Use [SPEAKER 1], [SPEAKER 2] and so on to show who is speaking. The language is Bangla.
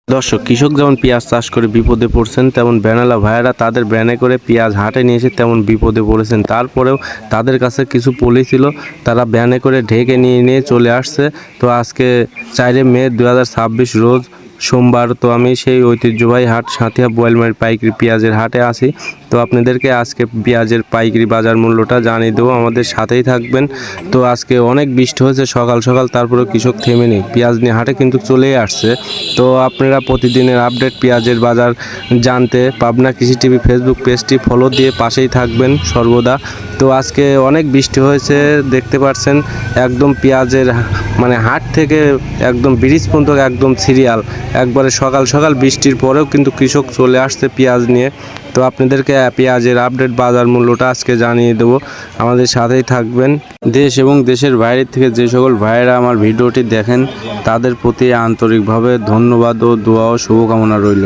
[SPEAKER 1] দর্শক, কৃষক যেমন পেঁয়াজ চাষ করে বিপদে পড়ছেন, তেমন ব্যানালা ভাইয়েরা তাদের ব্যানে করে পেঁয়াজ হাটে নিয়ে এসে তেমন বিপদে পড়েছেন। তারপরেও তাদের কাছে কিছু পলি ছিল, তারা ব্যানে করে ঢেকে নিয়ে নিয়ে চলে আসছে। তো আজকে 4 মে 2026 রোজ সোমবার। তো আমি সেই ঐতিহ্যবাহী হাট সাঁথিয়া বোয়ালমারীর পাইকারি পেঁয়াজের হাটে আছি। তো আপনাদেরকে আজকে পেঁয়াজের পাইকারি বাজার মূল্যটা জানিয়ে দেবো, আমাদের সাথেই থাকবেন। তো আজকে অনেক বৃষ্টি হয়েছে সকাল সকাল, তারপরে কৃষক থেমে নেই, পেঁয়াজ নিয়ে হাটে কিন্তু চলেই আসছে। তো আপনারা প্রতিদিনের আপডেট পেঁয়াজের বাজার জানতে পাবনা কৃষি টিভি ফেসবুক পেজটি ফলো দিয়ে পাশেই থাকবেন সর্বদা। তো আজকে অনেক বৃষ্টি হয়েছে, দেখতে পাচ্ছেন একদম পেঁয়াজের মানে হাট থেকে একদম ব্রিজ পর্যন্ত একদম সিরিয়াল, একবারে সকাল সকাল বৃষ্টির পরেও কিন্তু কৃষক চলে আসছে পেঁয়াজ নিয়ে। তো আপনাদেরকে পেঁয়াজের আপডেট বাজার মূল্যটা আজকে জানিয়ে দেবো, আমাদের সাথেই থাকবেন। দেশ এবং দেশের বাইরে থেকে যে সকল ভাইয়েরা আমার ভিডিওটি দেখেন, তাদের প্রতি আন্তরিকভাবে ধন্যবাদ ও দোয়া ও শুভকামনা রইল।